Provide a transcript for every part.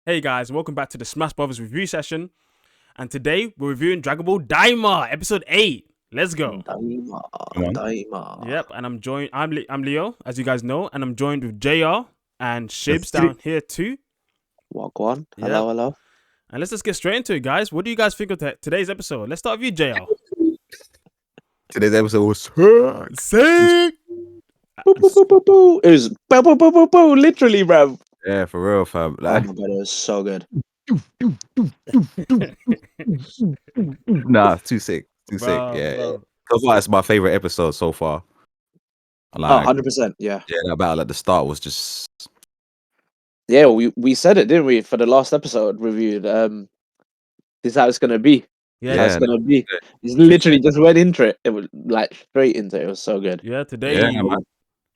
Hey guys, welcome back to the Smash Brothers review session. And today we're reviewing Dragon Ball Daima, episode 8. Let's go. Daima, Come on. Daima. Yep, and I'm joined. I'm Leo, as you guys know, and I'm joined with JR and Shibz That's down here too. Wagwan. Yep. Hello. And let's just get straight into it, guys. What do you guys think of today's episode? Let's start with you, JR. Today's episode was Sick. Boo, boo, boo, boo, boo. It was boo, boo, boo, boo, boo. Literally, bro. yeah, for real, fam. Oh Like, my god, it was so good. nah, too sick, too sick. Bro, Yeah, bro. so far it's my favorite episode so far. Oh, Like, 100%. Yeah. that battle at the start was just Yeah, we said it, didn't we, for the last episode reviewed. This is how it's going to be. Yeah, How it's yeah, going to be. It's literally just went into it. It was like straight into it. It was so good. yeah. Today, yeah, man.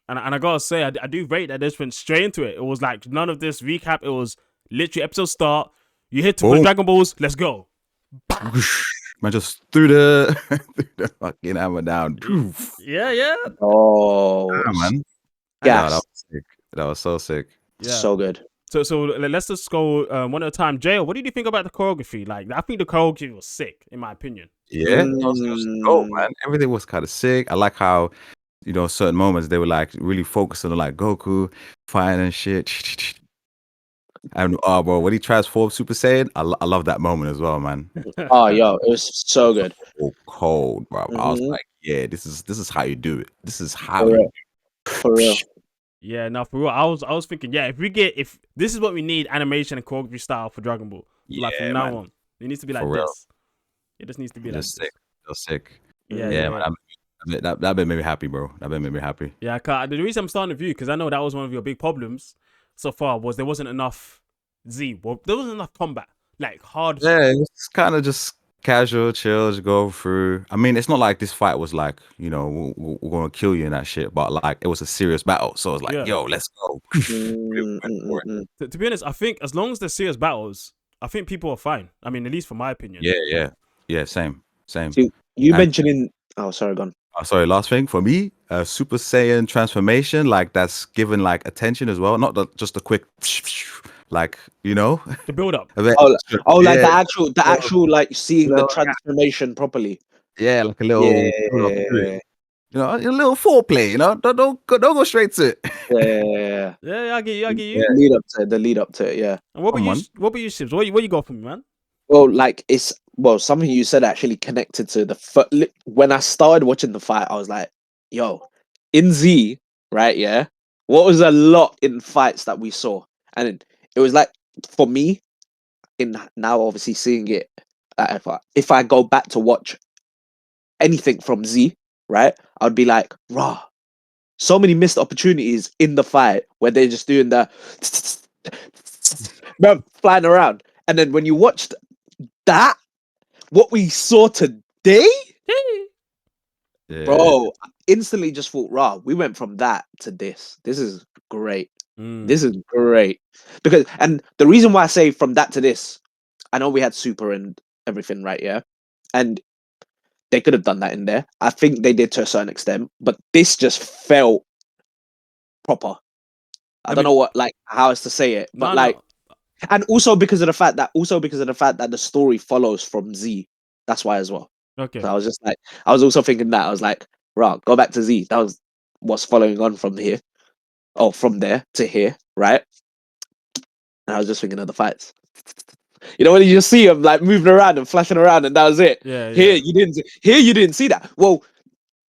and I gotta say, I do rate that this went straight into it. It was like none of this recap. It was literally episode start. You hit for Boom. Dragon Balls. Let's go. Man, just threw the threw the fucking hammer down. Poof. Yeah. Oh, Yeah, man. Nah, gas. that was sick. That was so sick. Yeah. So good. So let's just go one at a time. Jay, what did you think about the choreography? Like, I think the choreography was sick, in my opinion. Yeah, it was dope, man. Everything was kind of sick. I like how, certain moments they were like really focusing on like Goku fighting and shit. And bro, when he transformed Super Saiyan, I love that moment as well, man. Oh, yo, it was so good. So cold, bro. I was Mhm. like, yeah, this is how you do it. This is For how you real. For real. Yeah, now for real, I was thinking, yeah, if this is what we need, animation and choreography style for Dragon Ball, like Yeah, from now man. on, it needs to be like For real. this. It just needs to be like Just this. sick. Just sick. Yeah, Yeah, man. That made me happy, bro. That made me happy. Yeah, the reason I'm starting with you, because I know that was one of your big problems so far, was there wasn't enough Z. Well, there wasn't enough combat, like hard. Yeah, it's kind of just casual, chill, just go through. I mean, it's not like this fight was like, we're gonna kill you and that shit, but like it was a serious battle. So it's like, Yeah. yo, let's go. To be honest, I think as long as there's serious battles, I think people are fine. I mean, at least from my opinion. Yeah, same. You And- mentioning... Oh, sorry, gone. Sorry, last thing for me, Super Saiyan transformation, like that's given like attention as well, not just a quick, like The build up. a bit Oh, extra. Oh, like Yeah, the actual, like seeing the Little- transformation properly. yeah, like a little, Yeah. a little foreplay. Don't go straight to it. Yeah. Yeah, I get you. Yeah. The lead up to it, yeah. And what about you? Come on. What about you, Shibs? What you got for me, man? Well, like something you said actually connected to when I started watching the fight, I was like, yo, in Z, right? Yeah. What was a lot in fights that we saw? And it was like, for me, in now obviously seeing it, if I go back to watch anything from Z, right, I'd be like, rah, so many missed opportunities in the fight where they're just doing the flying around. And then when you watched that, what we saw today, Yeah. bro, I instantly just thought, rah, we went from that to this. This is great. This is great. And the reason why I say from that to this, I know we had Super and everything, right? Yeah. And they could have done that in there. I think they did to a certain extent, but this just felt proper. I don't know how else to say it, but and also because of the fact that the story follows from Z. That's why as well. Okay. So I was just like, I was also thinking that I was like, right, go back to Z. That was what's following on from here. Oh, from there to here, right? And I was just thinking of the fights. You know when you just see them like moving around and flashing around, and that was it. Yeah. Here you didn't see that. Well,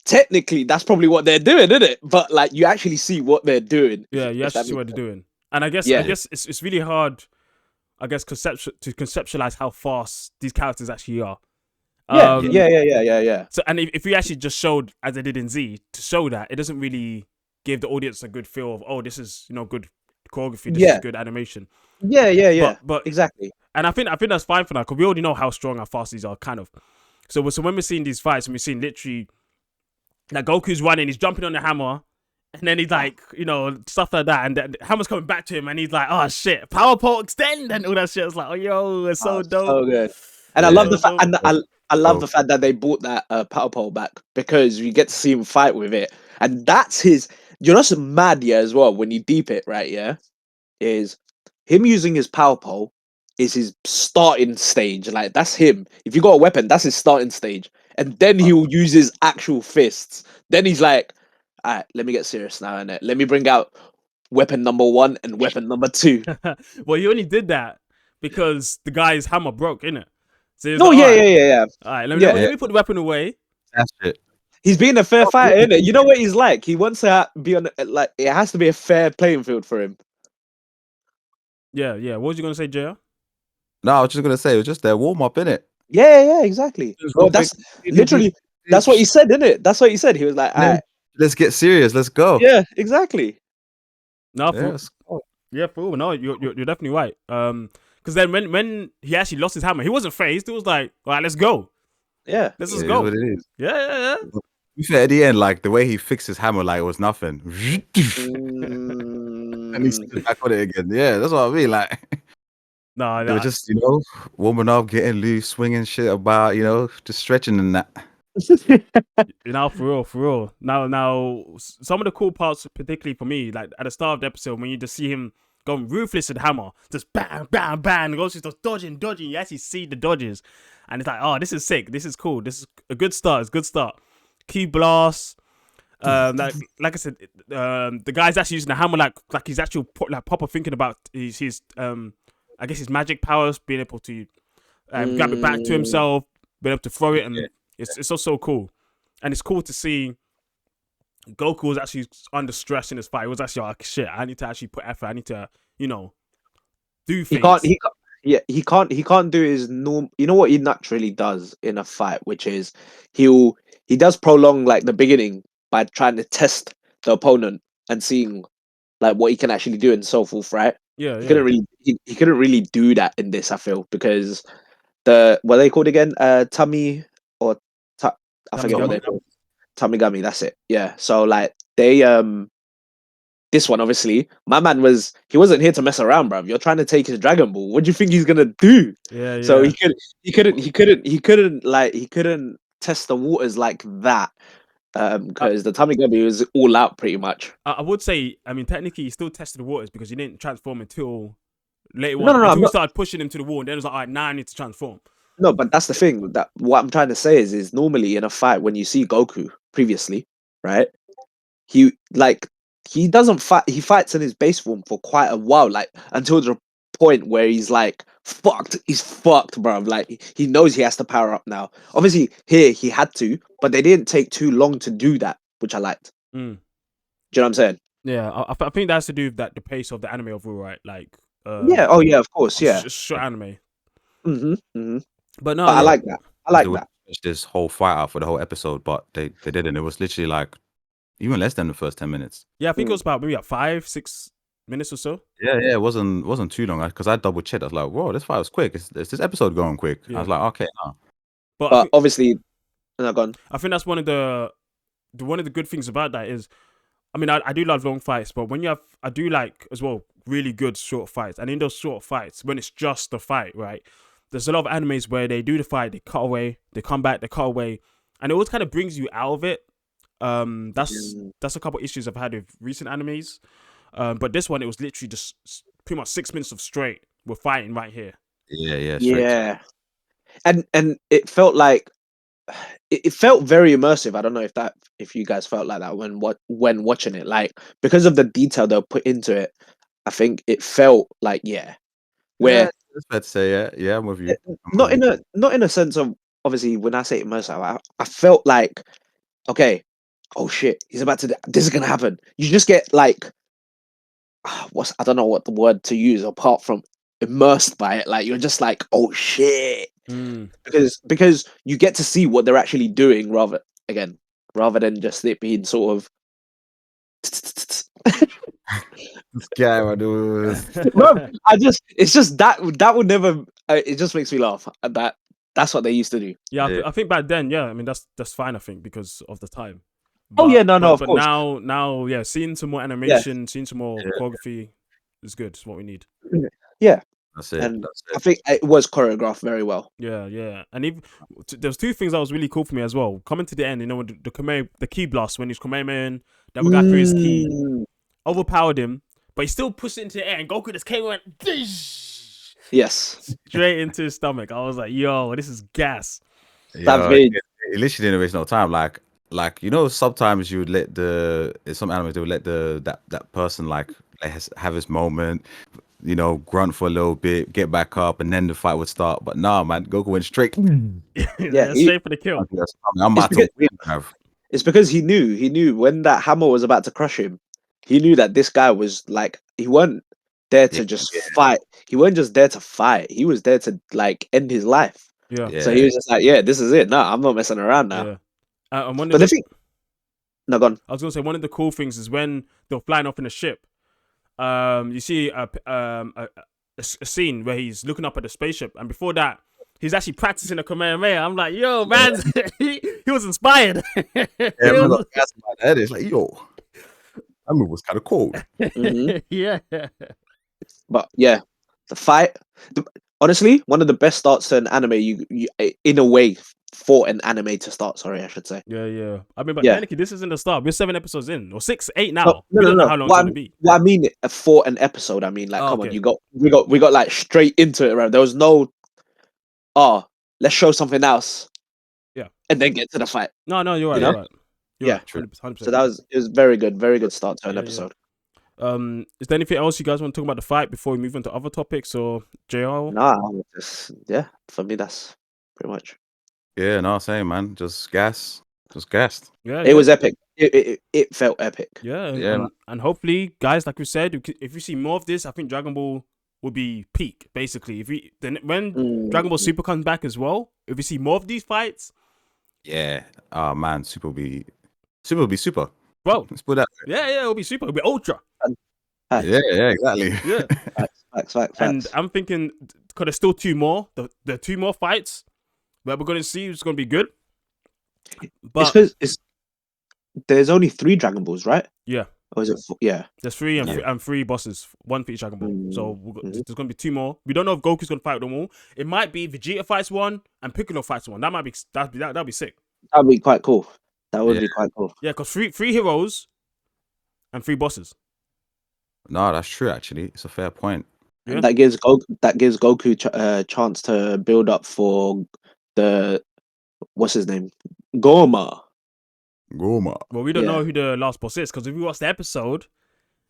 technically that's probably what they're doing, isn't it? But like you actually see what they're doing. Yeah, you if actually that see what makes they're doing. And I guess it's really hard, I guess, to conceptualize how fast these characters actually are. Yeah. So, and if we actually just showed, as they did in Z, to show that, it doesn't really give the audience a good feel of, oh, this is good choreography, this is good animation. Yeah. But exactly. And I think that's fine for now, because we already know how strong and fast these are, kind of. So when we're seeing these fights, and we're seeing literally like Goku's running, he's jumping on the hammer, and then he's like, stuff like that, and the hammer's coming back to him, and he's like, oh shit, power pole extend, and all that shit. It's like, oh yo, it's so dope. So good. And I love the fact, I love the fact that they brought that power pole back, because you get to see him fight with it, and that's his. You're not so mad, yeah, as well when you deep it, right? Yeah, is him using his power pole is his starting stage. Like that's him. If you got a weapon, that's his starting stage. And then he'll use his actual fists. Then he's like, all right, let me get serious now, innit? Let me bring out weapon number 1 and weapon number 2. Well, he only did that because the guy's hammer broke, innit? So he was No, like, yeah, all right, yeah. all right, Yeah. let me put the weapon away. That's it. He's being a fair fighter, innit? You know what he's like? He wants to be on, like, it has to be a fair playing field for him. Yeah. What was you gonna say, JR? No, I was just gonna say it was just their warm up, innit? Yeah, exactly. Well, that's literally, that's what he said, innit? That's what he said. He was like, all right. Let's get serious. Let's go. Yeah, exactly. No, Yes. for real. No, you're definitely right. Because then when he actually lost his hammer, he wasn't phased. It was like, all right, let's go. Yeah. Let's just It is go. what it is. Yeah. To be fair, at the end, like the way he fixed his hammer, like it was nothing, and he stood back on it again. Yeah, that's what I mean. Like No, they were just, warming up, getting loose, swinging shit about, just stretching and that. for real. Now, some of the cool parts, particularly for me, like at the start of the episode, when you just see him going ruthless with the hammer, just bang, bang, bang, goes just dodging. You actually see the dodges, and it's like, oh, this is sick. This is cool. This is a good start. It's a good start. Key blast. Like I said, the guy's actually using the hammer like he's actually proper thinking about his I guess his magic powers, being able to grab it back to himself, being able to throw it, and it's also cool. And it's cool to see Goku was actually under stress in his fight. It was actually like, shit, I need to actually put effort. I need to, do things. He can't do his norm. You know what he naturally does in a fight, which is he does prolong like the beginning by trying to test the opponent and seeing like what he can actually do and so forth, right? Yeah. He couldn't really do that in this, I feel, because what are they called again? Tummy or I forget what they're called. Tamigami, that's it. Yeah. So like they this one obviously, my man he wasn't here to mess around, bruv. You're trying to take his Dragon Ball. What do you think he's gonna do? Yeah. So he couldn't test the waters like that. Because the Tamigami was all out pretty much. I would say, I mean, technically, he still tested the waters because he didn't transform until later No, on. no, Until we started pushing him to the wall, and then it was like, all right, now I need to transform. No, but that's the thing. That what I'm trying to say is normally in a fight when you see Goku previously, right? He doesn't fight. He fights in his base form for quite a while, like until the point where he's like fucked. He's fucked, bro. Like he knows he has to power up now. Obviously, here he had to, but they didn't take too long to do that, which I liked. Do you know what I'm saying? Yeah, I think that has to do with the pace of the anime overall, right? Like, Yeah. Oh yeah. Of course. Yeah. Just short anime. But no, I like that. I like that. This whole fight out for the whole episode, but they didn't. It was literally like even less than the first 10 minutes. Yeah, I think it was about maybe 5-6 minutes or so. Yeah, it wasn't too long because I double checked. I was like, whoa, this fight was quick. Is this episode going quick? Yeah. I was like, okay, no. But obviously, not gone. I think that's one of the good things about that is, I mean, I do love long fights, but when I do like as well really good short fights, and in those short fights, when it's just the fight, right? There's a lot of animes where they do the fight, they cut away, they come back, they cut away, and it always kind of brings you out of it. That's a couple issues I've had with recent animes, but this one it was literally just pretty much 6 minutes of straight. We're fighting right here. Yeah. And it felt like it felt very immersive. I don't know if you guys felt like that when watching it, like because of the detail they'll put into it. I think it felt like where that's fair to say, yeah, I'm with you. not in a sense of obviously when I say immersive, I felt like okay, oh shit, this is gonna happen. You just get like I don't know what the word to use apart from immersed by it. Like you're just like, oh shit. Because you get to see what they're actually doing rather than just it being sort of This guy, my dude. it's just that would never it just makes me laugh. That's what they used to do. Yeah, I think back then, I mean that's fine, I think, because of the time. Of but course. now, yeah, seeing some more animation, seeing some more choreography is good. It's what we need. Yeah. That's it. And I think it was choreographed very well. Yeah. And even there's two things that was really cool for me as well. Coming to the end, the key blast when he's Kamehameha, that guy threw his key, overpowered him, but he still pushed it into the air, and Goku just came and went Yes. straight into his stomach. I was like, yo, this is gas. Savage. It literally didn't waste no time. Like sometimes you would let some animals they would let that person like have his moment, grunt for a little bit, get back up, and then the fight would start. But nah, man, Goku went straight. Yeah, straight for the kill. I'm about to win, bruv. It's because he knew when that hammer was about to crush him, he knew that this guy was like, he weren't there to just fight. He weren't just there to fight. He was there to like end his life. Yeah. So he was just like, yeah, this is it. No, I'm not messing around now. Yeah. And one of But the the thing, no, go on. I was gonna say one of the cool things is when they're flying off in a ship. You see a scene where he's looking up at the spaceship, and before that, he's actually practicing a Kamehameha. I'm like, yo, man, he was inspired. Yeah, man, that's my head. It's like, yo, that move was kind of cool. Yeah. But yeah, the fight. Honestly, one of the best starts to an anime. You in a way for an anime to start. Sorry, I should say. Yeah. I mean, but technically, this isn't the start. We're 7 episodes in, or 6, 8 now. No, we don't know how long it's gonna be. What I mean for an episode, I mean like, come okay. on, we got like straight into it. Right, there was no, let's show something else. Yeah, and then get to the fight. No, you're right. You know? You're right. You're right, true. 100%. So it was very good start to an episode. Is there anything else you guys want to talk about the fight before we move on to other topics, or JR? No, for me that's pretty much. Yeah, no, same, man. Just gassed. Yeah, it was epic. It felt epic. Yeah. And hopefully, guys, like we said, if we see more of this, I think Dragon Ball will be peak. Basically, when Dragon Ball Super comes back as well, if we see more of these fights, yeah. Oh man, Super will be super. Bro, let's put that. Yeah, it'll be super. It'll be ultra. Yeah, exactly. Yeah. Facts. And I'm thinking, because there's still 2 more. The 2 more fights that we're going to see is going to be good. But there's only 3 Dragon Balls, right? Yeah. Or is it 4? Yeah. There's 3 and 3 bosses, 1 for each Dragon Ball. So there's going to be 2 more. We don't know if Goku's going to fight them all. It might be Vegeta fights 1 and Piccolo fights 1. That'd be sick. That'd be quite cool. That would be quite cool. Yeah, because 3 heroes and 3 bosses. No, that's true. Actually, it's a fair point. Yeah. And that gives Goku a chance to build up for the what's his name, Goma. Well, we don't know who the last boss is, because if we watch the episode,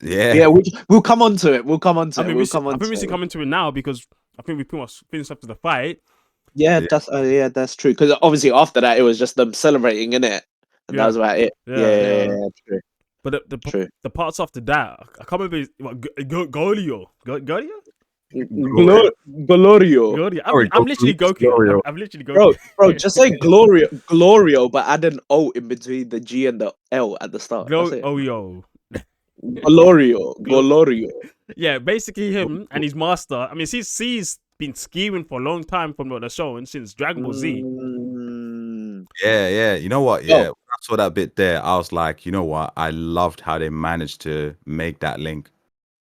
we'll come on to it. I think we should come into it now, because I think we pretty much finished up to the fight. Yeah, that's true. Because obviously after that, it was just them celebrating, innit? And that was about it. Yeah, true. But the parts after that, I can't remember Golio. Glorio. I'm literally Goku. I'm literally Goku. Bro, just say Glorio, but add an O in between the G and the L at the start. Glorio. Glorio. Yeah, basically him and his master. I mean, C's been scheming for a long time from the show and since Dragon Ball Z. Yeah. You know what? Yeah, when I saw that bit there, I was like, you know what? I loved how they managed to make that link.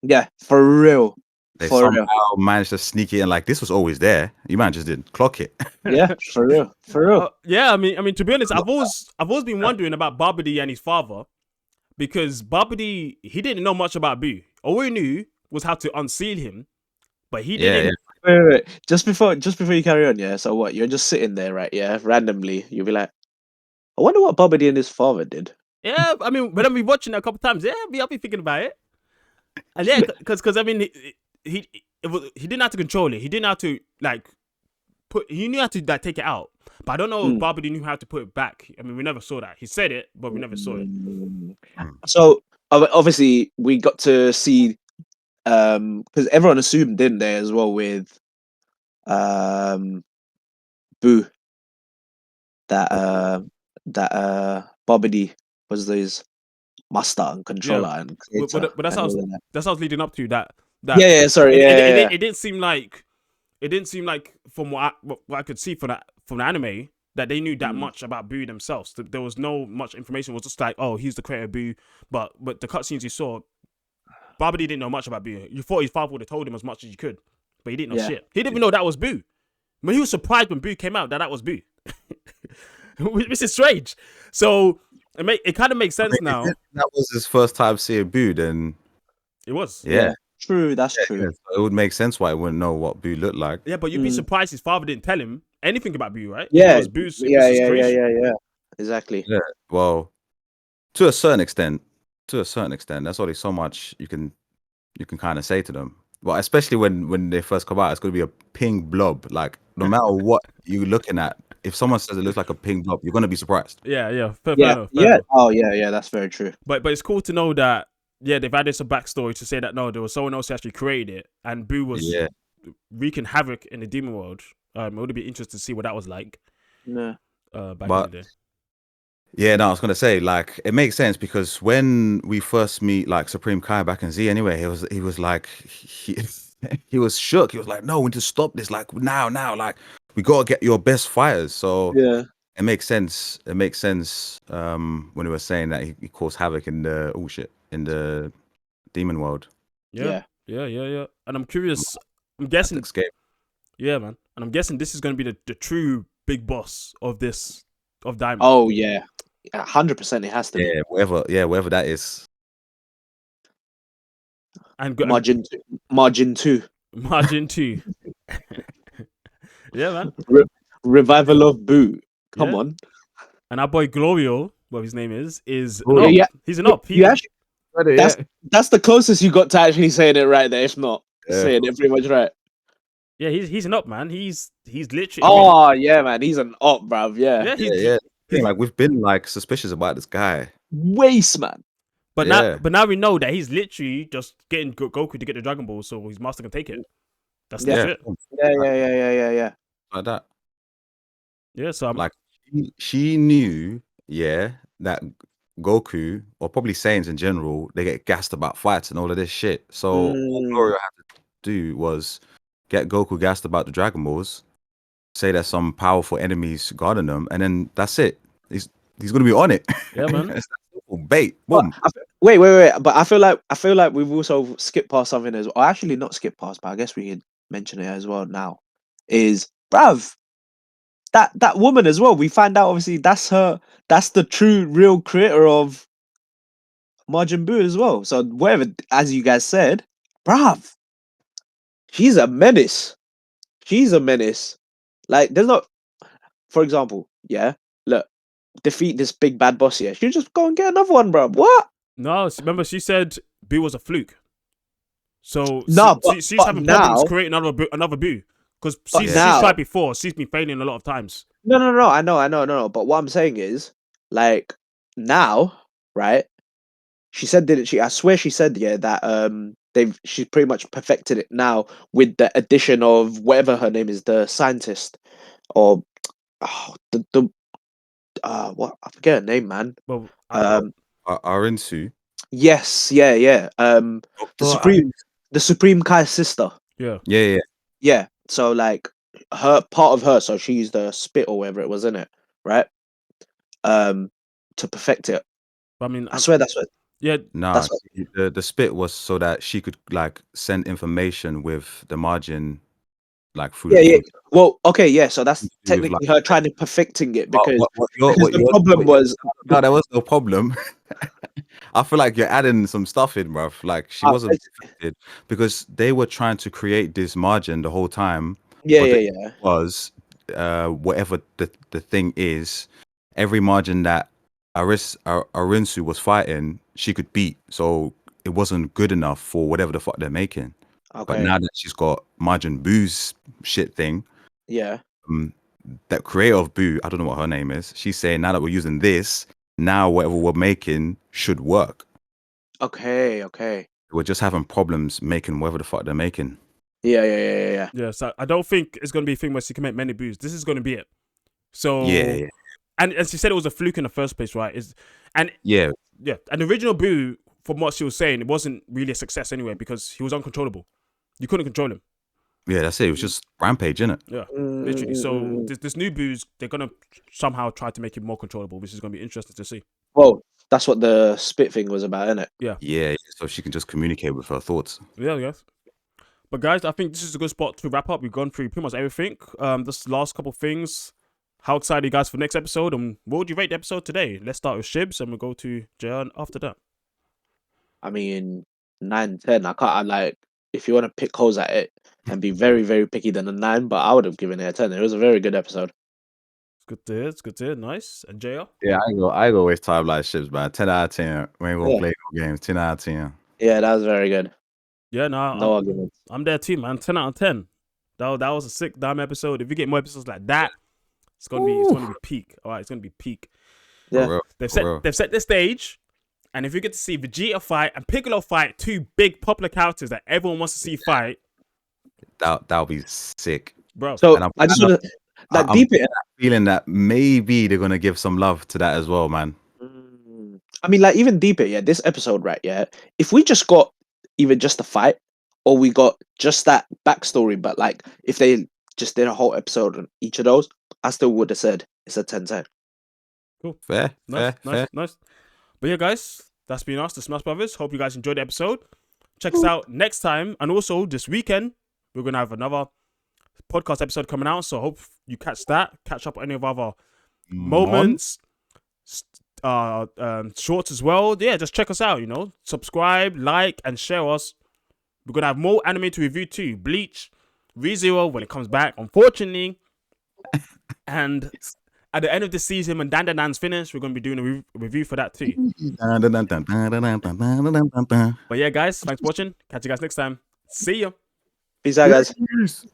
Yeah, for real. They somehow managed to sneak it in. Like, this was always there. You man just didn't clock it. Yeah, for real. Yeah, I mean, to be honest, I've always been wondering about Babidi and his father, because Babidi, he didn't know much about Buu. All he knew was how to unseal him, but he didn't. Wait. Just before you carry on, yeah. So what? You're just sitting there, right? Yeah, randomly, you'll be like, I wonder what Babidi and his father did. Yeah, I mean, when I've been watching it a couple of times, I'll be thinking about it. And yeah, because I mean, he didn't have to control it. He didn't have to he knew how to take it out. But I don't know if Babidi knew how to put it back. I mean, we never saw that. He said it, but we never saw it. So obviously we got to see, because everyone assumed, didn't they, as well, with Buu, that Babidi was his master and controller and creator. But that's how I was leading up to that. It didn't seem like from what I could see from the anime that they knew that much about Buu themselves. There was no much information. It was just like, oh, he's the creator of Buu. But the cutscenes you saw, Babidi didn't know much about Buu. You thought his father would have told him as much as you could, but he didn't know shit. He didn't even know that was Buu. I mean, he was surprised when Buu came out that was Buu, which is strange. So it kind of makes sense now. That was his first time seeing Buu, then It was. Yeah. True, that's Yeah, true. so it would make sense why he wouldn't know what Boo looked like. Yeah, but you'd be surprised his father didn't tell him anything about Boo, right? Yeah, It was his creation. yeah. Exactly. Yeah. Well, to a certain extent, there's only so much you can kind of say to them. Well, especially when they first come out, it's going to be a pink blob. Like, no matter what you're looking at, if someone says it looks like a pink blob, you're going to be surprised. Yeah. Fair Yeah, enough. yeah. Oh, yeah. That's very true. But it's cool to know that they've added some backstory to say that no, there was someone else who actually created it, and Boo was wreaking havoc in the demon world. It would be interesting to see what that was like. Yeah. Back in the day. Yeah, no, I was gonna say, like, it makes sense because when we first meet like Supreme Kai back in Z anyway, he was like he was shook. He was like, no, we need to stop this, like now, like we gotta get your best fighters. So Yeah. it makes sense. It makes sense when he was saying that he caused havoc in the demon world. Yeah. And I'm curious. I'm guessing. Escape. Yeah, man. And I'm guessing this is going to be the true big boss of Daima. Oh yeah, 100%. It has to be. Yeah, whatever that is. And Margin 2. Margin 2. Yeah, man. Revival of Boo. Come on. And our boy Glorio, what his name is Oh, an op. yeah. He's an op. That's the closest you got to actually saying it right there. If not saying it pretty much right. Yeah, he's an op, man. He's literally. Oh yeah, man. He's an op, bruv. Yeah. Yeah. Like, we've been like suspicious about this guy. Waste, man. But now we know that he's literally just getting Goku to get the Dragon Ball, so his master can take it. That's it. Yeah. Like that. Yeah, so I'm like, she knew, that Goku, or probably Saiyans in general, they get gassed about fights and all of this shit. So all Gloria had to do was get Goku gassed about the Dragon Balls, say there's some powerful enemies guarding them, and then that's it. He's gonna be on it. Yeah, man. It's that simple. Bait. Boom. Wait. But I feel like we've also skipped past something as well. Or actually, not skipped past, but I guess we could mention it as well now. Is bruv, that woman as well. We find out obviously that's her. That's the true, real creator of Majin Buu as well. So whatever, as you guys said, bruv, she's a menace. Like, there's not, for example, look, defeat this big bad boss here. She'll just go and get another one, bruv. What? No, remember she said Boo was a fluke. So she's having problems creating another Boo. Because she's tried before. She's been failing a lot of times. No. I know. But what I'm saying is, like, now, right? She said, didn't she? I swear she said, that she's pretty much perfected it now with the addition of whatever her name is, the scientist, or what, I forget her name, man. Well, Arinsu. Yes, yeah. The Supreme Kai's sister. Yeah. So like part of her, so she used the spit or whatever it was in it, right? To perfect it. I mean, I swear that's what. Yeah. No, the spit was so that she could like send information with the margin, like through. Yeah. Well, okay, yeah. So that's technically her trying to perfecting it because the problem was. No, there was no problem. I feel like you're adding some stuff in, bruv. Like, she wasn't perfected because they were trying to create this margin the whole time. Yeah. Was whatever the thing is, every margin that Arinsu was fighting, she could beat. So it wasn't good enough for whatever the fuck they're making. Okay. But now that she's got Majin Buu's shit thing, that creator of Buu, I don't know what her name is. She's saying now that we're using this, now whatever we're making should work. Okay. We're just having problems making whatever the fuck they're making. Yeah. Yeah, so I don't think it's going to be a thing where she can make many Boos. This is going to be it. So yeah. And she said it was a fluke in the first place, right? And the original Buu, from what she was saying, it wasn't really a success anyway because he was uncontrollable. You couldn't control him. Yeah, that's it. It was just rampage, innit? Yeah, literally. So this new Boos, they're gonna somehow try to make him more controllable, which is gonna be interesting to see. Well, that's what the spit thing was about, isn't it? Yeah. So she can just communicate with her thoughts. Yeah. But guys, I think this is a good spot to wrap up. We've gone through pretty much everything. This last couple of things. How excited are you guys for next episode? And what would you rate the episode today? Let's start with Shibz and we'll go to Jayan after that. I mean, 9, 10. I like if you want to pick holes at it and be very, very picky, then a 9. But I would have given it a 10. It was a very good episode. It's good to hear. It's good to hear. Nice. And JR? Yeah, I go waste time like Shibz, man. 10 out of 10. We ain't gonna Yeah. play no games. 10 out of 10. Yeah, that was very good. Yeah, no, No arguments. I'm there too, man. 10 out of 10. That was a sick damn episode. If you get more episodes like that, it's gonna be peak. All right, it's gonna be peak. Yeah. For real, They've for real. set the stage, and if you get to see Vegeta fight and Piccolo fight, two big popular characters that everyone wants to see fight, That'll be sick. bro. So And I just want to I'm deep it. feeling that maybe they're gonna give some love to that as well, man. I mean, like even deeper, yeah. This episode, right? Yeah. If we just got even just the fight, or we got just that backstory, but like if they just did a whole episode on each of those, I still would have said it's a 10/10. Cool. Fair, Nice, fair. nice. But yeah, guys, that's been us, the Smash Brothers. Hope you guys enjoyed the episode. Check us out next time, and also this weekend we're gonna have another podcast episode coming out. So hope you catch that. Catch up on any of our other moments, shorts as well. Yeah, just check us out. Subscribe, like, and share us. We're gonna have more anime to review too. Bleach, ReZero when it comes back, unfortunately. And at the end of the season, when Dan Dan's finished, we're gonna be doing a review for that too. But yeah, guys, thanks for watching. Catch you guys next time. See ya. Peace out, guys. Peace.